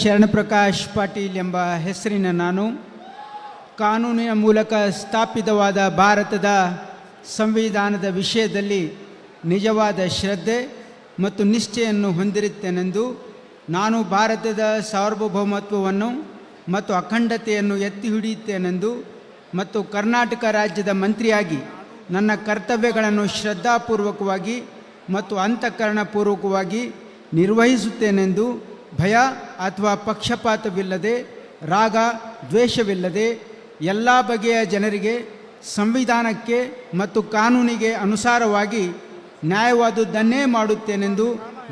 ಶರಣಪ್ರಕಾಶ್ ಪಾಟೀಲ್ ಎಂಬ ಹೆಸರಿನ ನಾನು ಕಾನೂನಿನ ಮೂಲಕ ಸ್ಥಾಪಿತವಾದ ಭಾರತದ ಸಂವಿಧಾನದ ವಿಷಯದಲ್ಲಿ ನಿಜವಾದ ಶ್ರದ್ಧೆ ಮತ್ತು ನಿಷ್ಠೆಯನ್ನು ಹೊಂದಿರುತ್ತೇನೆಂದು ನಾನು ಭಾರತದ ಸಾರ್ವಭೌಮತ್ವವನ್ನು ಮತ್ತು ಅಖಂಡತೆಯನ್ನು ಎತ್ತಿ ಹಿಡಿಯುತ್ತೇನೆಂದು ಮತ್ತು ಕರ್ನಾಟಕ ರಾಜ್ಯದ ಮಂತ್ರಿಯಾಗಿ ನನ್ನ ಕರ್ತವ್ಯಗಳನ್ನು ಶ್ರದ್ಧಾಪೂರ್ವಕವಾಗಿ ಮತ್ತು ಅಂತಃಕರಣಪೂರ್ವಕವಾಗಿ ನಿರ್ವಹಿಸುತ್ತೇನೆಂದು ಭಯ ಅಥವಾ ಪಕ್ಷಪಾತವಿಲ್ಲದೆ ರಾಗ ದ್ವೇಷವಿಲ್ಲದೆ ಎಲ್ಲ ಬಗೆಯ ಜನರಿಗೆ ಸಂವಿಧಾನಕ್ಕೆ ಮತ್ತು ಕಾನೂನಿಗೆ ಅನುಸಾರವಾಗಿ ನ್ಯಾಯವಾದುದನ್ನೇ ಮಾಡುತ್ತೇನೆಂದು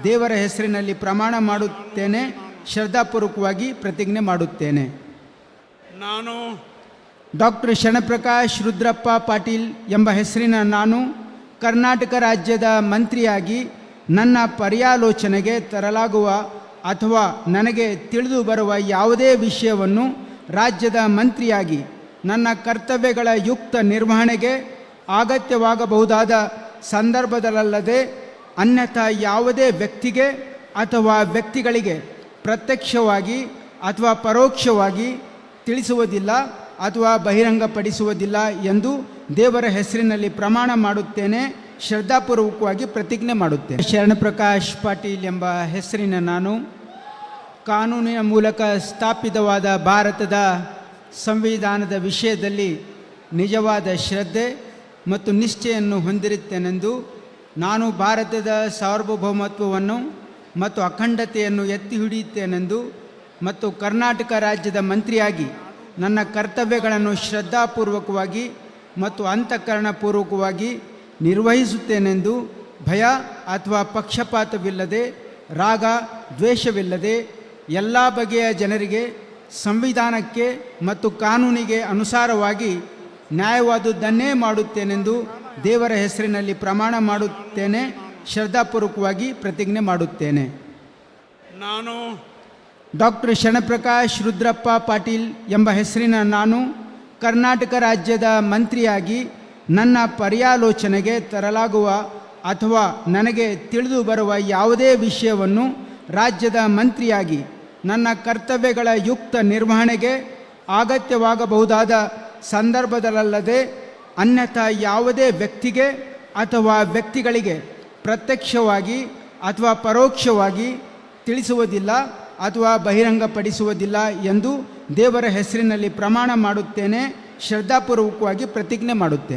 ದೇವರ ಹೆಸರಿನಲ್ಲಿ ಪ್ರಮಾಣ ಮಾಡುತ್ತೇನೆ. ಶ್ರದ್ಧಾಪೂರ್ವಕವಾಗಿ ಪ್ರತಿಜ್ಞೆ ಮಾಡುತ್ತೇನೆ. ನಾನು ಡಾಕ್ಟರ್ ಶರಣಪ್ರಕಾಶ್ ರುದ್ರಪ್ಪ ಪಾಟೀಲ್ ಎಂಬ ಹೆಸರಿನ ನಾನು ಕರ್ನಾಟಕ ರಾಜ್ಯದ ಮಂತ್ರಿಯಾಗಿ ನನ್ನ ಪರ್ಯಾಲೋಚನೆಗೆ ತರಲಾಗುವ ಅಥವಾ ನನಗೆ ತಿಳಿದು ಬರುವ ಯಾವುದೇ ವಿಷಯವನ್ನು ರಾಜ್ಯದ ಮಂತ್ರಿಯಾಗಿ ನನ್ನ ಕರ್ತವ್ಯಗಳ ಯುಕ್ತ ನಿರ್ವಹಣೆಗೆ ಅಗತ್ಯವಾಗಬಹುದಾದ ಸಂದರ್ಭದಲ್ಲದೆ ಅನ್ಯಥಾ ಯಾವುದೇ ವ್ಯಕ್ತಿಗೆ ಅಥವಾ ವ್ಯಕ್ತಿಗಳಿಗೆ ಪ್ರತ್ಯಕ್ಷವಾಗಿ ಅಥವಾ ಪರೋಕ್ಷವಾಗಿ ತಿಳಿಸುವುದಿಲ್ಲ ಅಥವಾ ಬಹಿರಂಗಪಡಿಸುವುದಿಲ್ಲ ಎಂದು ದೇವರ ಹೆಸರಿನಲ್ಲಿ ಪ್ರಮಾಣ ಮಾಡುತ್ತೇನೆ. ಶ್ರದ್ಧಾಪೂರ್ವಕವಾಗಿ ಪ್ರತಿಜ್ಞೆ ಮಾಡುತ್ತೇನೆ. ಶರಣಪ್ರಕಾಶ್ ಪಾಟೀಲ್ ಎಂಬ ಹೆಸರಿನ ನಾನು ಕಾನೂನಿನ ಮೂಲಕ ಸ್ಥಾಪಿತವಾದ ಭಾರತದ ಸಂವಿಧಾನದ ವಿಷಯದಲ್ಲಿ ನಿಜವಾದ ಶ್ರದ್ಧೆ ಮತ್ತು ನಿಷ್ಠೆಯನ್ನು ಹೊಂದಿರುತ್ತೇನೆಂದು ನಾನು ಭಾರತದ ಸಾರ್ವಭೌಮತ್ವವನ್ನು ಮತ್ತು ಅಖಂಡತೆಯನ್ನು ಎತ್ತಿ ಹಿಡಿಯುತ್ತೇನೆಂದು ಮತ್ತು ಕರ್ನಾಟಕ ರಾಜ್ಯದ ಮಂತ್ರಿಯಾಗಿ ನನ್ನ ಕರ್ತವ್ಯಗಳನ್ನು ಶ್ರದ್ಧಾಪೂರ್ವಕವಾಗಿ ಮತ್ತು ಅಂತಃಕರಣಪೂರ್ವಕವಾಗಿ ನಿರ್ವಹಿಸುತ್ತೇನೆಂದು ಭಯ ಅಥವಾ ಪಕ್ಷಪಾತವಿಲ್ಲದೆ ರಾಗ ದ್ವೇಷವಿಲ್ಲದೆ ಎಲ್ಲ ಬಗೆಯ ಜನರಿಗೆ ಸಂವಿಧಾನಕ್ಕೆ ಮತ್ತು ಕಾನೂನಿಗೆ ಅನುಸಾರವಾಗಿ ನ್ಯಾಯವಾದುದನ್ನೇ ಮಾಡುತ್ತೇನೆಂದು ದೇವರ ಹೆಸರಿನಲ್ಲಿ ಪ್ರಮಾಣ ಮಾಡುತ್ತೇನೆ. ಶ್ರದ್ಧಾಪೂರ್ವಕವಾಗಿ ಪ್ರತಿಜ್ಞೆ ಮಾಡುತ್ತೇನೆ. ನಾನು ಡಾಕ್ಟರ್ ಶರಣಪ್ರಕಾಶ್ ರುದ್ರಪ್ಪ ಪಾಟೀಲ್ ಎಂಬ ಹೆಸರಿನ ನಾನು ಕರ್ನಾಟಕ ರಾಜ್ಯದ ಮಂತ್ರಿಯಾಗಿ ನನ್ನ ಪರ್ಯಾಲೋಚನೆಗೆ ತರಲಾಗುವ ಅಥವಾ ನನಗೆ ತಿಳಿದು ಬರುವ ಯಾವುದೇ ವಿಷಯವನ್ನು ರಾಜ್ಯದ ಮಂತ್ರಿಯಾಗಿ ನನ್ನ ಕರ್ತವ್ಯಗಳ ಯುಕ್ತ ನಿರ್ವಹಣೆಗೆ ಅಗತ್ಯವಾಗಬಹುದಾದ ಸಂದರ್ಭದಲ್ಲದೆ ಅನ್ಯಥಾ ಯಾವುದೇ ವ್ಯಕ್ತಿಗೆ ಅಥವಾ ವ್ಯಕ್ತಿಗಳಿಗೆ ಪ್ರತ್ಯಕ್ಷವಾಗಿ ಅಥವಾ ಪರೋಕ್ಷವಾಗಿ ತಿಳಿಸುವುದಿಲ್ಲ ಅಥವಾ ಬಹಿರಂಗಪಡಿಸುವುದಿಲ್ಲ ಎಂದು ದೇವರ ಹೆಸರಿನಲ್ಲಿ ಪ್ರಮಾಣ ಮಾಡುತ್ತೇನೆ. ಶ್ರದ್ಧಾಪೂರ್ವಕವಾಗಿ ಪ್ರತಿಜ್ಞೆ ಮಾಡುತ್ತೇನೆ.